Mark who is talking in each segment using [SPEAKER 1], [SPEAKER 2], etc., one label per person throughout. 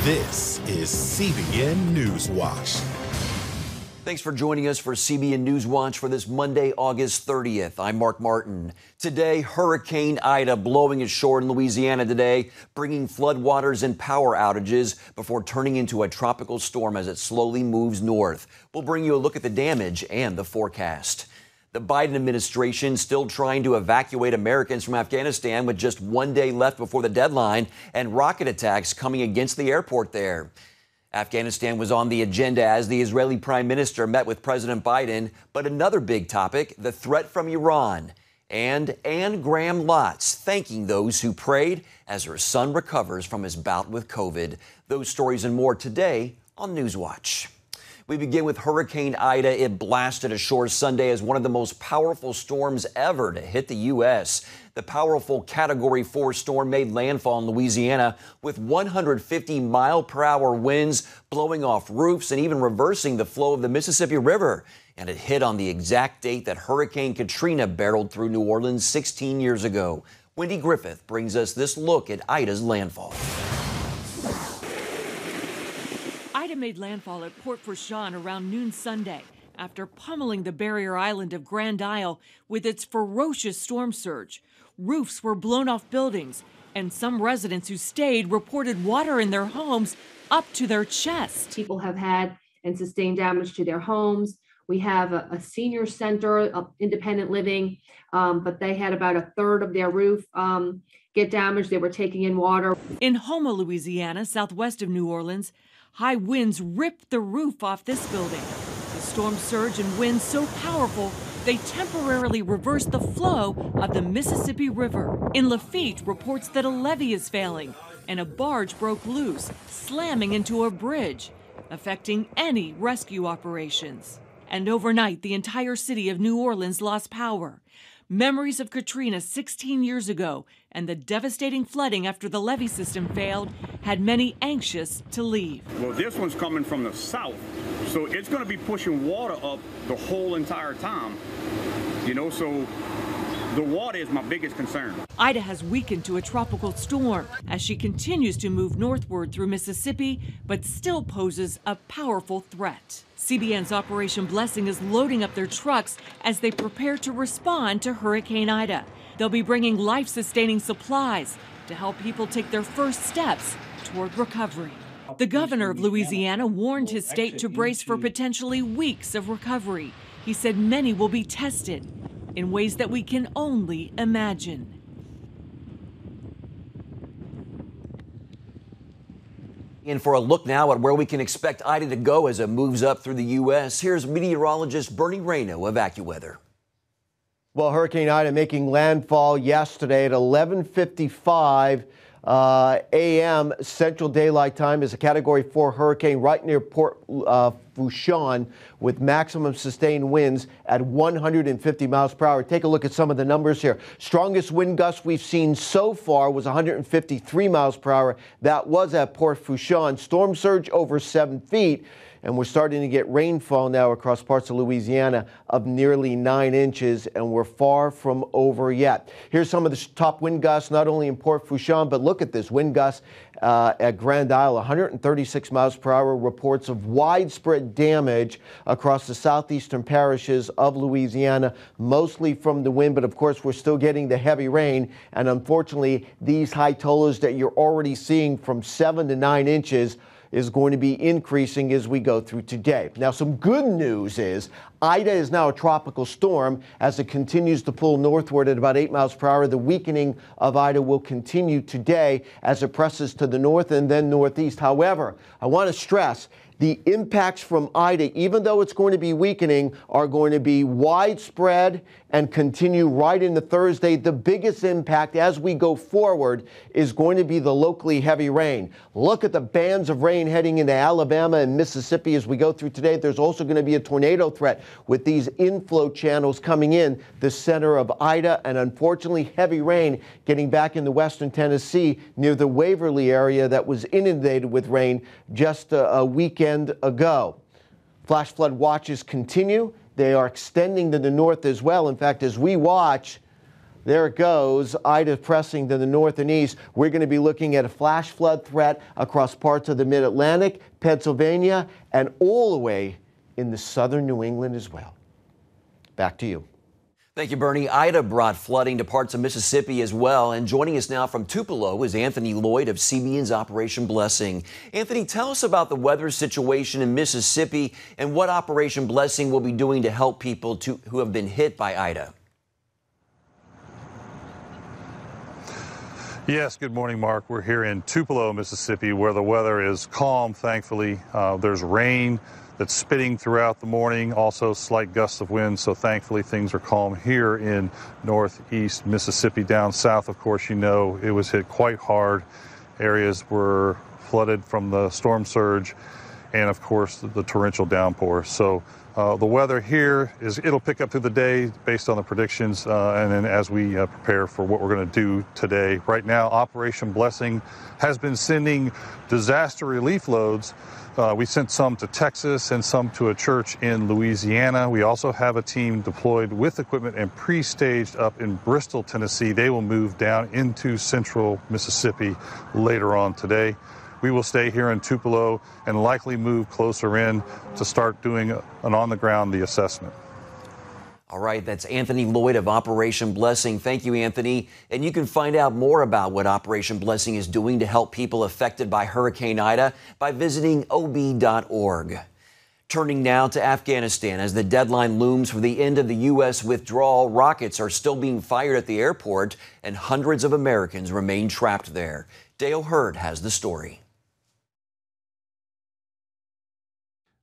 [SPEAKER 1] This is CBN Newswatch.
[SPEAKER 2] Thanks for joining us for CBN Newswatch for this Monday, August 30th. I'm Mark Martin. Today, Hurricane Ida blowing ashore in Louisiana today, bringing floodwaters and power outages before turning into a tropical storm as it slowly moves north. We'll bring you a look at the damage and the forecast. The Biden administration still trying to evacuate Americans from Afghanistan with just 1 day left before the deadline and rocket attacks coming against the airport there. Afghanistan was on the agenda as the Israeli prime minister met with President Biden, but another big topic, the threat from Iran. And Anne Graham Lotz thanking those who prayed as her son recovers from his bout with COVID. Those stories and more today on Newswatch. We begin with Hurricane Ida. It blasted ashore Sunday as one of the most powerful storms ever to hit the U.S. The powerful Category 4 storm made landfall in Louisiana with 150-mile-per-hour winds blowing off roofs and even reversing the flow of the Mississippi River. And it hit on the exact date that Hurricane Katrina barreled through New Orleans 16 years ago. Wendy Griffith brings us this look at Ida's landfall.
[SPEAKER 3] Ida made landfall at Port Fourchon around noon Sunday after pummeling the barrier island of Grand Isle with its ferocious storm surge. Roofs were blown off buildings, and some residents who stayed reported water in their homes up to their chest.
[SPEAKER 4] People have had and sustained damage to their homes. We have a senior center of independent living, but they had about a third of their roof get damaged. They were taking in water.
[SPEAKER 3] In Houma, Louisiana, southwest of New Orleans, high winds ripped the roof off this building. The storm surge and winds so powerful, they temporarily reversed the flow of the Mississippi River. In Lafitte, reports that a levee is failing and a barge broke loose, slamming into a bridge, affecting any rescue operations. And overnight, the entire city of New Orleans lost power. Memories of Katrina 16 years ago and the devastating flooding after the levee system failed had many anxious to leave.
[SPEAKER 5] Well, this one's coming from the south, so it's going to be pushing water up the whole entire time. So the water is my biggest concern.
[SPEAKER 3] Ida has weakened to a tropical storm as she continues to move northward through Mississippi, but still poses a powerful threat. CBN's Operation Blessing is loading up their trucks as they prepare to respond to Hurricane Ida. They'll be bringing life-sustaining supplies to help people take their first steps toward recovery. The governor of Louisiana warned his state to brace for potentially weeks of recovery. He said many will be tested in ways that we can only imagine.
[SPEAKER 2] And for a look now at where we can expect Ida to go as it moves up through the U.S., here's meteorologist Bernie Rayno of Accuweather.
[SPEAKER 6] Well, Hurricane Ida making landfall yesterday at 11:55 a.m. Central Daylight Time is a Category 4 hurricane right near Port Fourchon with maximum sustained winds at 150 miles per hour. Take a look at some of the numbers here. Strongest wind gust we've seen so far was 153 miles per hour. That was at Port Fourchon. Storm surge over 7 feet. And we're starting to get rainfall now across parts of Louisiana of nearly 9 inches, and we're far from over yet. Here's some of the top wind gusts, not only in Port Fourchon, but look at this wind gust at Grand Isle, 136 miles per hour. Reports of widespread damage across the southeastern parishes of Louisiana, mostly from the wind, but of course we're still getting the heavy rain. And unfortunately, these high totals that you're already seeing from 7 to 9 inches is going to be increasing as we go through today. Now, some good news is Ida is now a tropical storm as it continues to pull northward at about 8 miles per hour. The weakening of Ida will continue today as it presses to the north and then northeast. However, I want to stress the impacts from Ida, even though it's going to be weakening, are going to be widespread and continue right into Thursday. The biggest impact as we go forward is going to be the locally heavy rain. Look at the bands of rain heading into Alabama and Mississippi as we go through today. There's also going to be a tornado threat with these inflow channels coming in the center of Ida, and unfortunately heavy rain getting back into western Tennessee near the Waverly area that was inundated with rain just a weekend ago. Flash flood watches continue. They are extending to the north as well. In fact, as we watch, There it goes. Ida pressing to the north and east. We're going to be looking at a flash flood threat across parts of the mid-Atlantic, Pennsylvania, and all the way in the southern New England as well. Back to you.
[SPEAKER 2] Thank you, Bernie. Ida brought flooding to parts of Mississippi as well. And joining us now from Tupelo is Anthony Lloyd of CBN's Operation Blessing. Anthony, tell us about the weather situation in Mississippi and what Operation Blessing will be doing to help people who have been hit by Ida.
[SPEAKER 7] Yes, good morning, Mark. We're here in Tupelo, Mississippi, where the weather is calm, thankfully. There's rain that's spitting throughout the morning, also slight gusts of wind, so thankfully things are calm here in northeast Mississippi. Down south, of course, you know, it was hit quite hard. Areas were flooded from the storm surge and, of course, the torrential downpour. So the weather here it'll pick up through the day based on the predictions, and then as we prepare for what we're going to do today. Right now, Operation Blessing has been sending disaster relief loads. We sent some to Texas and some to a church in Louisiana. We also have a team deployed with equipment and pre-staged up in Bristol, Tennessee. They will move down into central Mississippi later on today. We will stay here in Tupelo and likely move closer in to start doing an on-the-ground assessment.
[SPEAKER 2] All right, that's Anthony Lloyd of Operation Blessing. Thank you, Anthony. And you can find out more about what Operation Blessing is doing to help people affected by Hurricane Ida by visiting ob.org. Turning now to Afghanistan, as the deadline looms for the end of the U.S. withdrawal, rockets are still being fired at the airport, and hundreds of Americans remain trapped there. Dale Hurd has the story.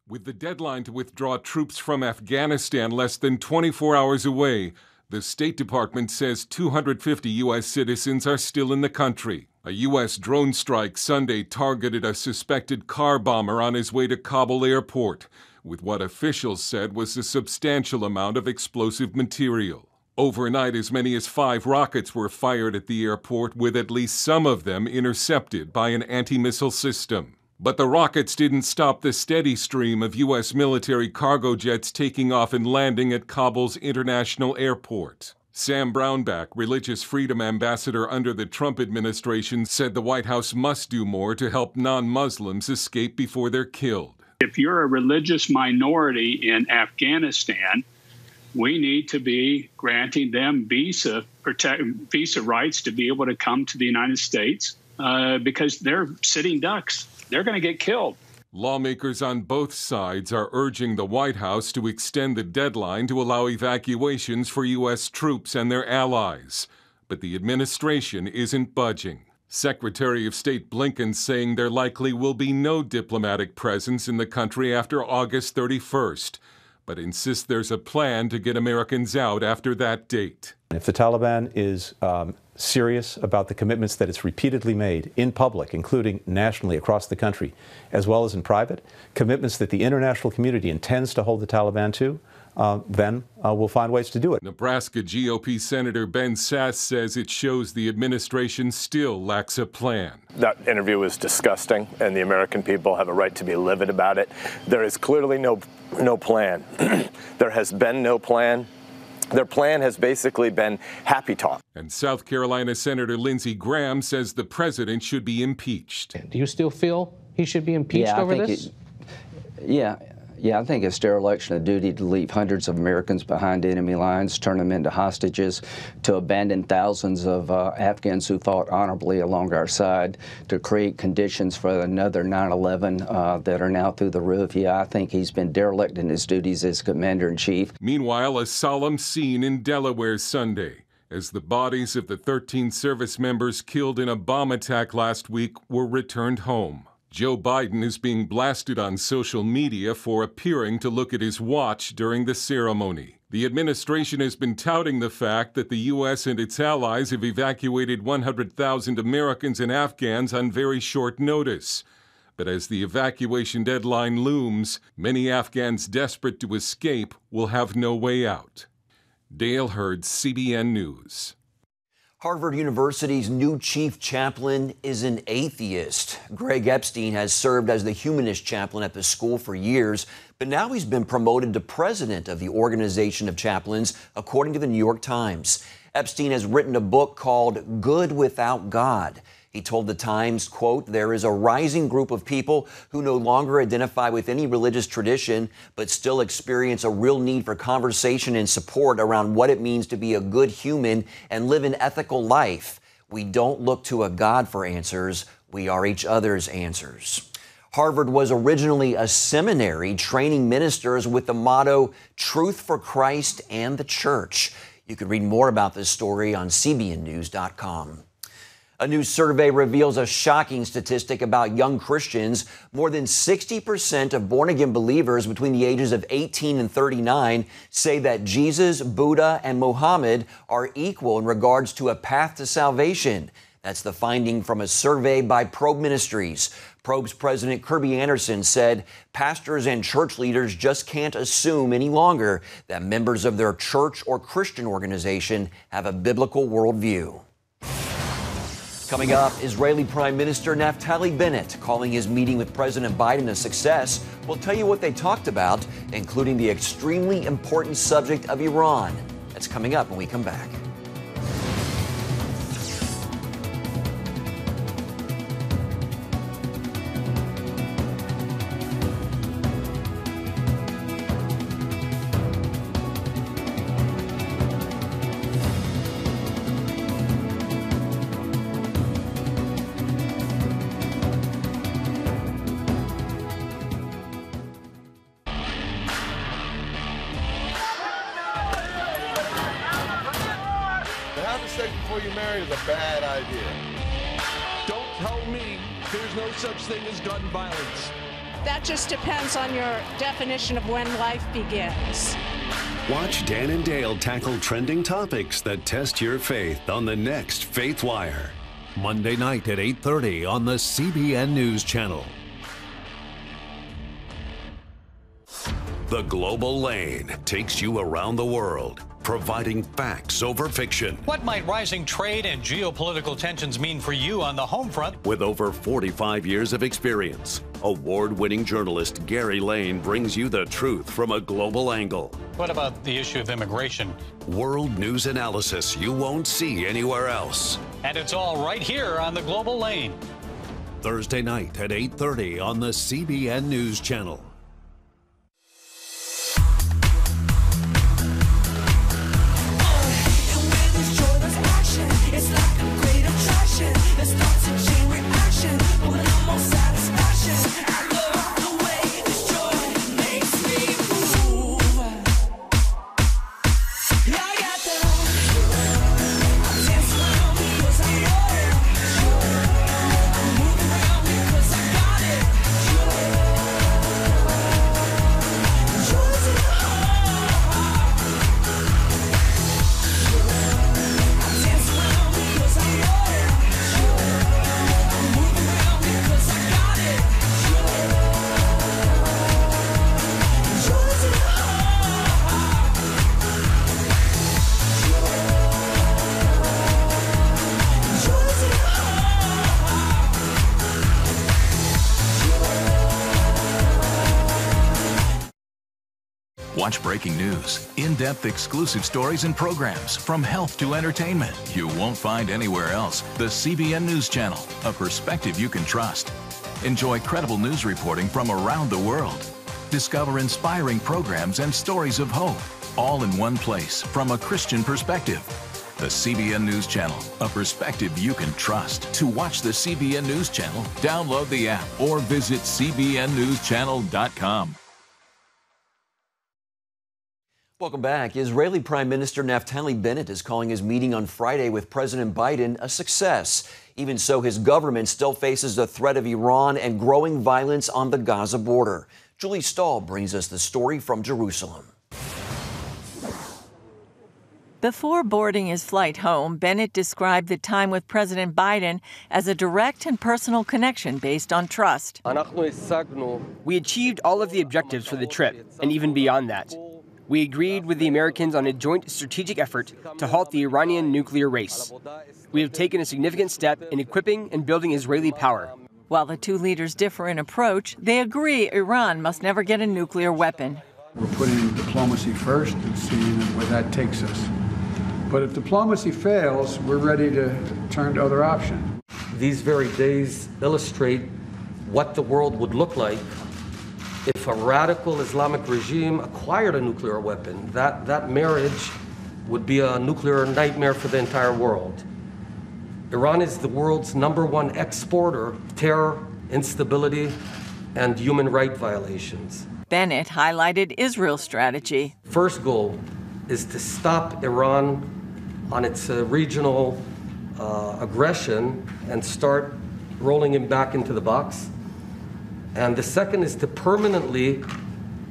[SPEAKER 8] With the deadline to withdraw troops from Afghanistan less than 24 hours away, the State Department says 250 U.S. citizens are still in the country. A U.S. drone strike Sunday targeted a suspected car bomber on his way to Kabul airport, with what officials said was a substantial amount of explosive material. Overnight, as many as 5 rockets were fired at the airport, with at least some of them intercepted by an anti-missile system. But the rockets didn't stop the steady stream of U.S. military cargo jets taking off and landing at Kabul's international airport. Sam Brownback, religious freedom ambassador under the Trump administration, said the White House must do more to help non-Muslims escape before they're killed.
[SPEAKER 9] If you're a religious minority in Afghanistan, we need to be granting them visa rights to be able to come to the United States because they're sitting ducks. They're going to get killed.
[SPEAKER 8] Lawmakers on both sides are urging the White House to extend the deadline to allow evacuations for U.S. troops and their allies. But the administration isn't budging. Secretary of State Blinken saying there likely will be no diplomatic presence in the country after August 31st, but insists there's a plan to get Americans out after that date.
[SPEAKER 10] If the Taliban is serious about the commitments that it's repeatedly made in public, including nationally across the country, as well as in private, commitments that the international community intends to hold the Taliban to, then we'll find ways to do it.
[SPEAKER 8] Nebraska GOP Senator Ben Sasse says it shows the administration still lacks a plan.
[SPEAKER 11] That interview was disgusting, and the American people have a right to be livid about it. There is clearly no plan. There has been no plan. Their plan has basically been happy talk.
[SPEAKER 8] And South Carolina Senator Lindsey Graham says the president should be impeached.
[SPEAKER 12] Do you still feel he should be impeached over this?
[SPEAKER 13] Yeah, I think it's dereliction of duty to leave hundreds of Americans behind enemy lines, turn them into hostages, to abandon thousands of Afghans who fought honorably along our side, to create conditions for another 9/11 that are now through the roof. Yeah, I think he's been derelict in his duties as commander-in-chief.
[SPEAKER 8] Meanwhile, a solemn scene in Delaware Sunday, as the bodies of the 13 service members killed in a bomb attack last week were returned home. Joe Biden is being blasted on social media for appearing to look at his watch during the ceremony. The administration has been touting the fact that the U.S. and its allies have evacuated 100,000 Americans and Afghans on very short notice. But as the evacuation deadline looms, many Afghans desperate to escape will have no way out. Dale Hurd, CBN News.
[SPEAKER 2] Harvard University's new chief chaplain is an atheist. Greg Epstein has served as the humanist chaplain at the school for years, but now he's been promoted to president of the Organization of Chaplains, according to the New York Times. Epstein has written a book called Good Without God. He told the Times, quote, "There is a rising group of people who no longer identify with any religious tradition, but still experience a real need for conversation and support around what it means to be a good human and live an ethical life. We don't look to a God for answers. We are each other's answers." Harvard was originally a seminary training ministers with the motto, "Truth for Christ and the Church." You can read more about this story on CBNNews.com. A new survey reveals a shocking statistic about young Christians. More than 60% of born-again believers between the ages of 18 and 39 say that Jesus, Buddha, and Muhammad are equal in regards to a path to salvation. That's the finding from a survey by Probe Ministries. Probe's President Kirby Anderson said pastors and church leaders just can't assume any longer that members of their church or Christian organization have a biblical worldview. Coming up, Israeli Prime Minister Naftali Bennett calling his meeting with President Biden a success. We'll tell you what they talked about, including the extremely important subject of Iran. That's coming up when we come back.
[SPEAKER 14] Before you marry is a bad idea.
[SPEAKER 15] Don't tell me there's no such thing as gun violence.
[SPEAKER 16] That just depends on your definition of when life begins.
[SPEAKER 17] Watch Dan and Dale tackle trending topics that test your faith on the next Faith Wire. Monday night at 8:30 on the CBN News Channel. The Global Lane takes you around the world, providing facts over fiction.
[SPEAKER 18] What might rising trade and geopolitical tensions mean for you on the home front?
[SPEAKER 17] With over 45 years of experience, award-winning journalist Gary Lane brings you the truth from a global angle.
[SPEAKER 18] What about the issue of immigration?
[SPEAKER 17] World news analysis you won't see anywhere else.
[SPEAKER 18] And it's all right here on the Global Lane.
[SPEAKER 17] Thursday night at 8:30 on the CBN News Channel.
[SPEAKER 19] Watch breaking news, in-depth exclusive stories and programs from health to entertainment you won't find anywhere else. The CBN News Channel, a perspective you can trust. Enjoy credible news reporting from around the world. Discover inspiring programs and stories of hope, all in one place from a Christian perspective. The CBN News Channel, a perspective you can trust. To watch the CBN News Channel, download the app or visit cbnnewschannel.com.
[SPEAKER 2] Welcome back. Israeli Prime Minister Naftali Bennett is calling his meeting on Friday with President Biden a success. Even so, his government still faces the threat of Iran and growing violence on the Gaza border. Julie Stahl brings us the story from Jerusalem.
[SPEAKER 20] Before boarding his flight home, Bennett described the time with President Biden as a direct and personal connection based on trust.
[SPEAKER 21] We achieved all of the objectives for the trip, and even beyond that. We agreed with the Americans on a joint strategic effort to halt the Iranian nuclear race. We have taken a significant step in equipping and building Israeli power.
[SPEAKER 20] While the two leaders differ in approach, they agree Iran must never get a nuclear weapon.
[SPEAKER 22] We're putting diplomacy first and seeing where that takes us.
[SPEAKER 1] But if diplomacy fails, we're ready to turn to other options.
[SPEAKER 22] These very days illustrate what the world would look like if a radical Islamic regime acquired a nuclear weapon. That marriage would be a nuclear nightmare for the entire world. Iran is the world's #1 exporter of terror, instability, and human rights violations.
[SPEAKER 20] Bennett highlighted Israel's strategy.
[SPEAKER 22] First goal is to stop Iran on its regional aggression and start rolling him back into the box. And the second is to permanently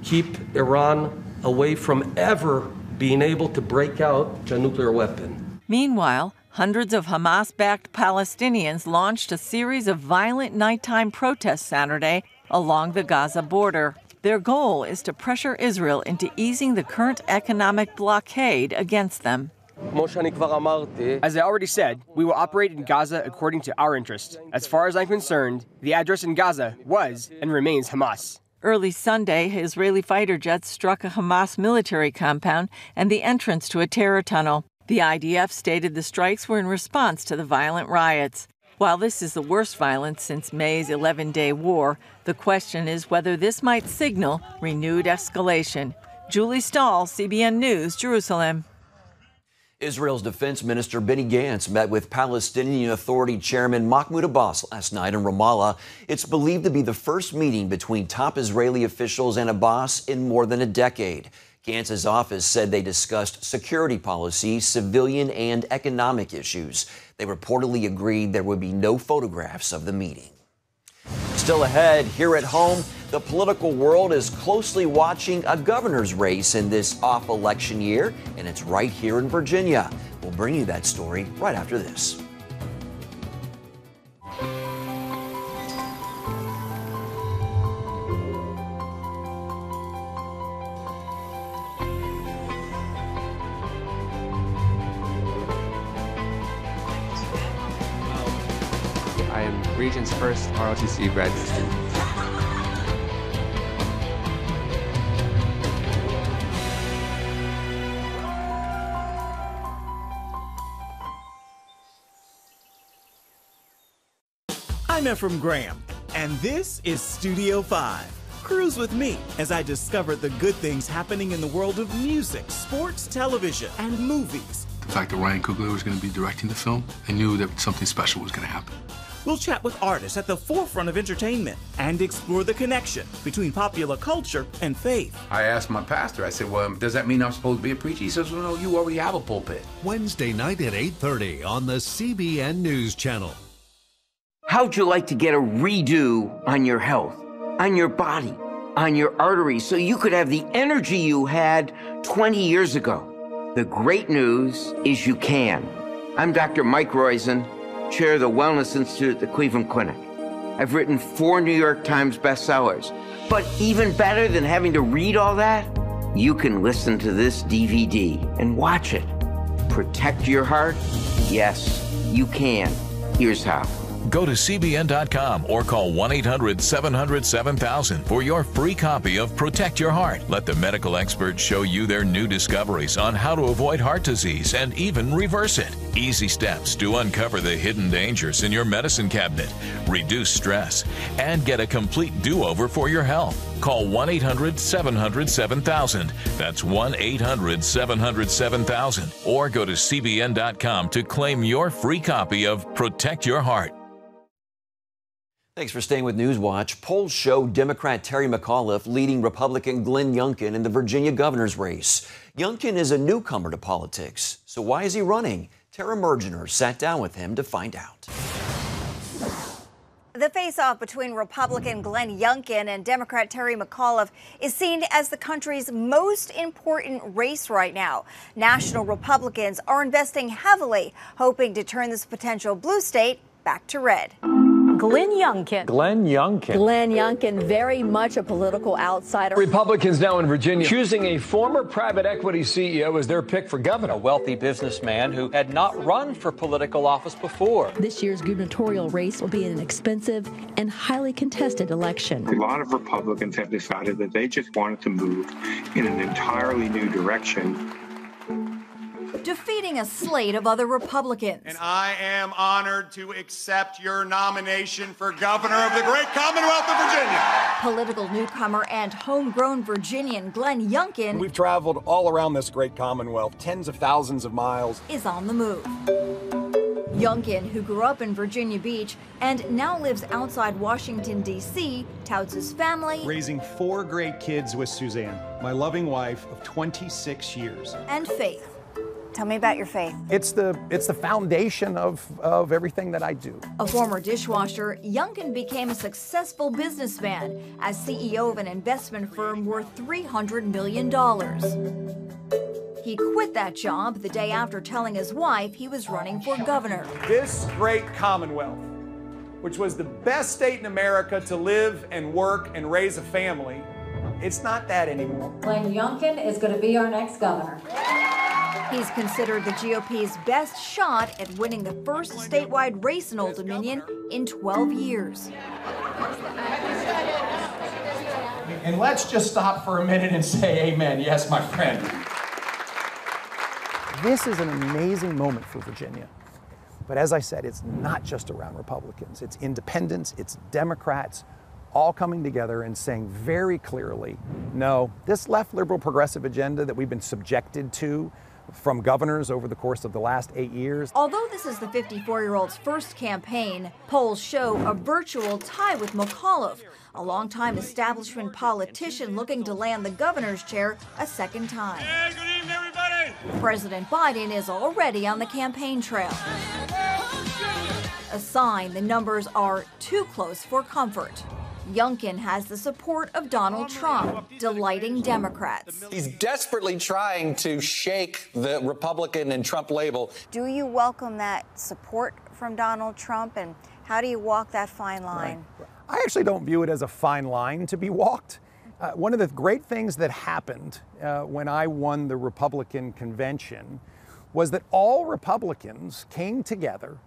[SPEAKER 22] keep Iran away from ever being able to break out to a nuclear weapon.
[SPEAKER 20] Meanwhile, hundreds of Hamas-backed Palestinians launched a series of violent nighttime protests Saturday along the Gaza border. Their goal is to pressure Israel into easing the current economic blockade against them.
[SPEAKER 21] As I already said, we will operate in Gaza according to our interests. As far as I'm concerned, the address in Gaza was and remains Hamas.
[SPEAKER 20] Early Sunday, Israeli fighter jets struck a Hamas military compound and the entrance to a terror tunnel. The IDF stated the strikes were in response to the violent riots. While this is the worst violence since May's 11-day war, the question is whether this might signal renewed escalation. Julie Stahl, CBN News, Jerusalem.
[SPEAKER 2] Israel's Defense Minister Benny Gantz met with Palestinian Authority Chairman Mahmoud Abbas last night in Ramallah. It's believed to be the first meeting between top Israeli officials and Abbas in more than a decade. Gantz's office said they discussed security policy, civilian and economic issues. They reportedly agreed there would be no photographs of the meeting. Still ahead, here at home, the political world is closely watching a governor's race in this off-election year, and it's right here in Virginia. We'll bring you that story right after this.
[SPEAKER 23] I am Regent's first ROTC graduate student.
[SPEAKER 24] I'm Ephraim Graham, and this is Studio 5. Cruise with me as I discover the good things happening in the world of music, sports, television, and movies.
[SPEAKER 25] The fact that Ryan Coogler was going to be directing the film, I knew that something special was going to happen.
[SPEAKER 24] We'll chat with artists at the forefront of entertainment and explore the connection between popular culture and faith.
[SPEAKER 26] I asked my pastor, I said, well, does that mean I'm supposed to be a preacher? He says, well, no, you already have a pulpit.
[SPEAKER 17] Wednesday night at 8:30 on the CBN News Channel.
[SPEAKER 27] How'd you like to get a redo on your health, on your body, on your arteries, so you could have the energy you had 20 years ago? The great news is you can. I'm Dr. Mike Roizen, chair of the Wellness Institute at the Cleveland Clinic. I've written 4 New York Times bestsellers. But even better than having to read all that, you can listen to this DVD and watch it. Protect your heart? Yes, you can. Here's how.
[SPEAKER 28] Go to CBN.com or call 1-800-700-7000 for your free copy of Protect Your Heart. Let the medical experts show you their new discoveries on how to avoid heart disease and even reverse it. Easy steps to uncover the hidden dangers in your medicine cabinet, reduce stress, and get a complete do-over for your health. Call 1-800-700-7000. That's 1-800-700-7000. Or go to CBN.com to claim your free copy of Protect Your Heart.
[SPEAKER 2] Thanks for staying with Newswatch. Polls show Democrat Terry Mcauliffe leading Republican Glenn Younkin in the Virginia governor's race. Younkin is a newcomer to politics, so why is he running? Tara Mergener sat down with him to find out.
[SPEAKER 29] The face-off between Republican Glenn Younkin and Democrat Terry Mcauliffe is seen as the country's most important race right now. National Republicans are investing heavily, hoping to turn this potential blue state back to red.
[SPEAKER 30] Glenn Younkin.
[SPEAKER 31] Glenn Younkin.
[SPEAKER 30] Glenn Younkin, very much a political outsider.
[SPEAKER 31] Republicans now in Virginia choosing a former private equity CEO as their pick for governor.
[SPEAKER 32] A wealthy businessman who had not run for political office before.
[SPEAKER 30] This year's gubernatorial race will be an expensive and highly contested election.
[SPEAKER 33] A lot of Republicans have decided that they just wanted to move in an entirely new direction.
[SPEAKER 29] defeating a slate of other Republicans.
[SPEAKER 3] And I am honored to accept your nomination for governor of the great Commonwealth of Virginia.
[SPEAKER 29] Political newcomer and homegrown Virginian Glenn Younkin,
[SPEAKER 4] we've traveled all around this great Commonwealth, tens of thousands of miles,
[SPEAKER 29] is on the move. Younkin, who grew up in Virginia Beach and now lives outside Washington, D.C., touts his family,
[SPEAKER 4] raising 4 great kids with Suzanne, my loving wife of 26 years.
[SPEAKER 29] And faith. Tell me about your faith.
[SPEAKER 4] It's the foundation of everything that I do.
[SPEAKER 29] A former dishwasher, Younkin became a successful businessman as CEO of an investment firm worth $300 million. He quit that job the day after telling his wife he was running for governor.
[SPEAKER 4] This great Commonwealth, which was the best state in America to live and work and raise a family, it's not that anymore.
[SPEAKER 29] Glenn Younkin is going to be our next governor. He's considered the GOP's best shot at winning the first statewide race in Old Dominion in 12 years.
[SPEAKER 4] And let's just stop for a minute and say amen. Yes, my friend. This is an amazing moment for Virginia. But as I said, it's not just around Republicans. It's independents, it's Democrats, all coming together and saying very clearly, no, this left liberal progressive agenda that we've been subjected to from governors over the course of the last 8 years.
[SPEAKER 29] Although this is the 54-year-old's first campaign, polls show a virtual tie with Mcauliffe, a longtime establishment politician looking to land the governor's chair a second time.
[SPEAKER 3] Hey, good evening, everybody.
[SPEAKER 29] President Biden is already on the campaign trail. A sign the numbers are too close for comfort. Younkin has the support of Donald Trump, delighting Democrats.
[SPEAKER 5] He's desperately trying to shake the Republican and Trump label.
[SPEAKER 29] Do you welcome that support from Donald Trump, and how do you walk that fine line?
[SPEAKER 4] Right. I actually don't view it as a fine line to be walked. One of the great things that happened when I won the Republican convention was that all Republicans came together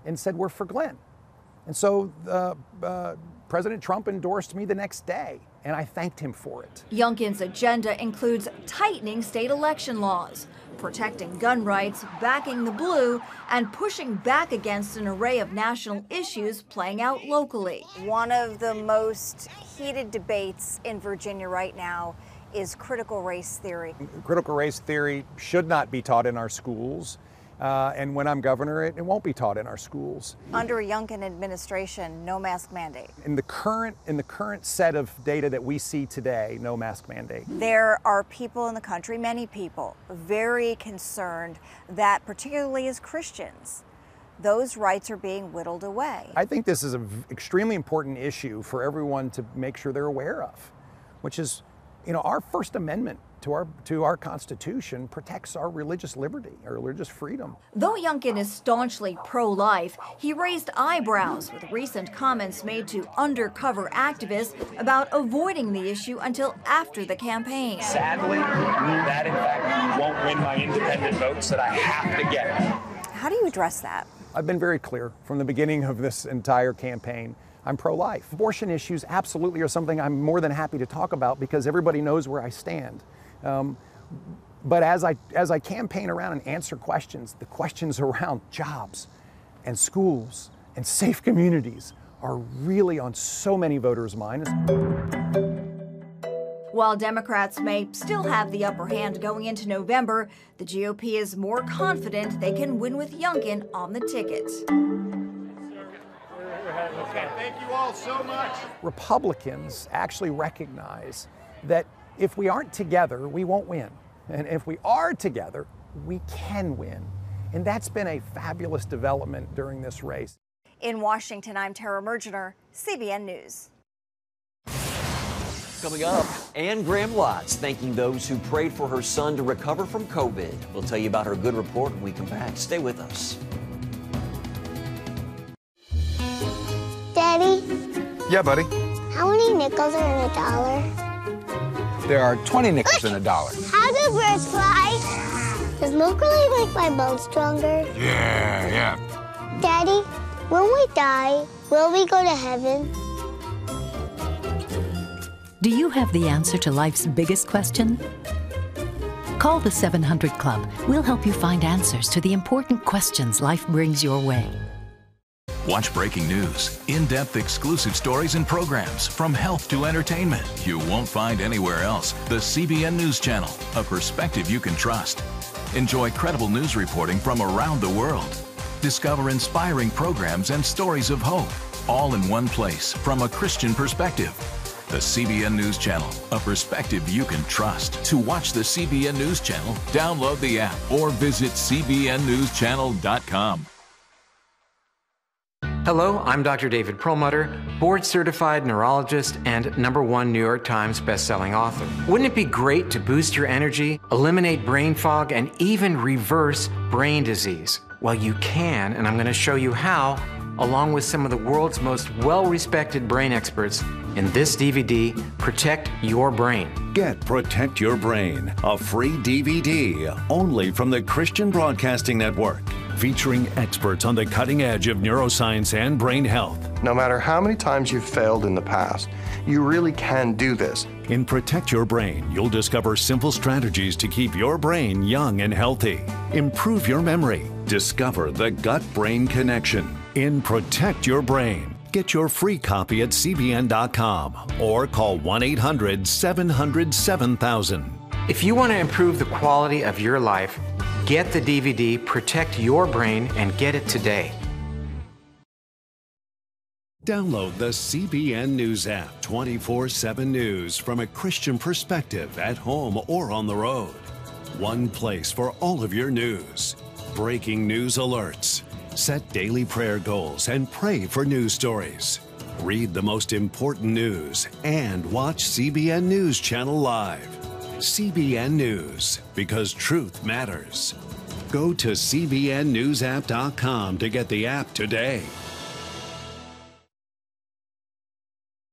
[SPEAKER 4] and said, we're for Glenn. And so President Trump endorsed me the next day, and I thanked him for it.
[SPEAKER 29] Younkin's agenda includes tightening state election laws, protecting gun rights, backing the blue, and pushing back against an array of national issues playing out locally. One of the most heated debates in Virginia right now is critical race theory.
[SPEAKER 4] Critical race theory should not be taught in our schools. And when I'm governor, it won't be taught in our schools.
[SPEAKER 29] Under a Younkin administration, no mask mandate.
[SPEAKER 4] In the current set of data that we see today, no mask mandate.
[SPEAKER 29] There are people in the country, many people, very concerned that, particularly as Christians, those rights are being whittled away.
[SPEAKER 4] I think this is an extremely important issue for everyone to make sure they're aware of, which is, our First Amendment to our Constitution protects our religious liberty, our religious freedom.
[SPEAKER 29] Though Younkin is staunchly pro-life, he raised eyebrows with recent comments made to undercover activists about avoiding the issue until after the campaign.
[SPEAKER 6] Sadly, that in fact won't win my independent votes that I have to get.
[SPEAKER 29] How do you address that?
[SPEAKER 4] I've been very clear from the beginning of this entire campaign. I'm pro-life. Abortion issues absolutely are something I'm more than happy to talk about because everybody knows where I stand. But as I campaign around and answer questions, the questions around jobs and schools and safe communities are really on so many voters' minds.
[SPEAKER 29] While Democrats may still have the upper hand going into November, the GOP is more confident they can win with Younkin on the ticket.
[SPEAKER 3] Thank you all so much.
[SPEAKER 4] Republicans actually recognize that if we aren't together, we won't win. And if we are together, we can win. And that's been a fabulous development during this race.
[SPEAKER 29] In Washington, I'm Tara Mergener, CBN News.
[SPEAKER 2] Coming up, Anne Graham Lotz thanking those who prayed for her son to recover from COVID. We'll tell you about her good report when we come back. Stay with us.
[SPEAKER 7] Daddy?
[SPEAKER 26] Yeah, buddy.
[SPEAKER 7] How many nickels are in a dollar?
[SPEAKER 26] There are 20 nickels in a dollar.
[SPEAKER 7] How do birds fly? Does milk really make my bones stronger?
[SPEAKER 26] Yeah.
[SPEAKER 7] Daddy, when we die, will we go to heaven?
[SPEAKER 30] Do you have the answer to life's biggest question?
[SPEAKER 1] Call the 700 Club. We'll help you find answers to the important questions life brings your way.
[SPEAKER 28] Watch breaking news, in-depth exclusive stories and programs from health to entertainment you won't find anywhere else. The CBN News Channel, a perspective you can trust. Enjoy credible news reporting from around the world. Discover inspiring programs and stories of hope, all in one place from a Christian perspective. The CBN News Channel, a perspective you can trust. To watch the CBN News Channel, download the app or visit cbnnewschannel.com.
[SPEAKER 8] Hello, I'm Dr. David Perlmutter, board-certified neurologist and #1 New York Times bestselling author. Wouldn't it be great to boost your energy, eliminate brain fog, and even reverse brain disease? Well, you can, and I'm going to show you how, along with some of the world's most well-respected brain experts in this DVD, Protect Your Brain.
[SPEAKER 17] Get Protect Your Brain, a free DVD only from the Christian Broadcasting Network, featuring experts on the cutting edge of neuroscience and brain health.
[SPEAKER 9] No matter how many times you've failed in the past, you really can do this.
[SPEAKER 17] In Protect Your Brain, you'll discover simple strategies to keep your brain young and healthy. Improve your memory. Discover the gut-brain connection. In Protect Your Brain, get your free copy at cbn.com or call 1-800-700-7000.
[SPEAKER 8] If you want to improve the quality of your life, get the DVD Protect Your Brain and get it today.
[SPEAKER 17] Download the CBN News app, 24/7 news from a Christian perspective at home or on the road. One place for all of your news. Breaking news alerts. Set daily prayer goals and pray for news stories. Read the most important news and watch CBN News Channel live. CBN News, because truth matters. Go to cbnnewsapp.com to get the app today.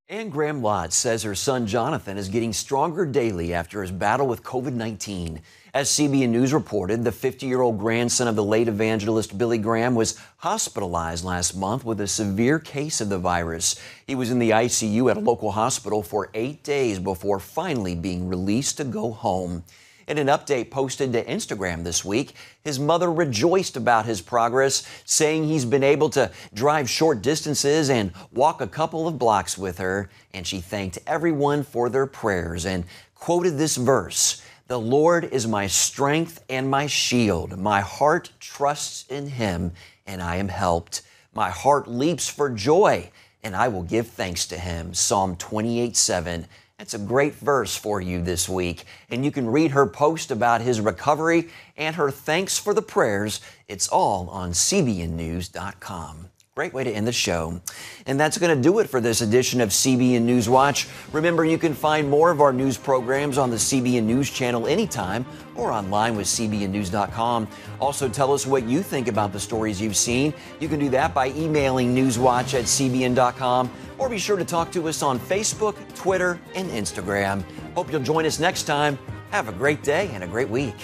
[SPEAKER 2] Ann Graham Lott says her son Jonathan is getting stronger daily after his battle with COVID-19. As CBN News reported, the 50-year-old grandson of the late evangelist Billy Graham was hospitalized last month with a severe case of the virus. He was in the ICU at a local hospital for 8 days before finally being released to go home. In an update posted to Instagram this week, his mother rejoiced about his progress, saying he's been able to drive short distances and walk a couple of blocks with her. And she thanked everyone for their prayers and quoted this verse, "The Lord is my strength and my shield. My heart trusts in him, and I am helped. My heart leaps for joy, and I will give thanks to him." Psalm 28:7. That's a great verse for you this week. And you can read her post about his recovery and her thanks for the prayers. It's all on cbnnews.com. Great way to end the show. And that's going to do it for this edition of CBN News Watch. Remember, you can find more of our news programs on the CBN News Channel anytime or online with cbnnews.com. Also, tell us what you think about the stories you've seen. You can do that by emailing newswatch@cbn.com, or be sure to talk to us on Facebook, Twitter, and Instagram. Hope you'll join us next time. Have a great day and a great week.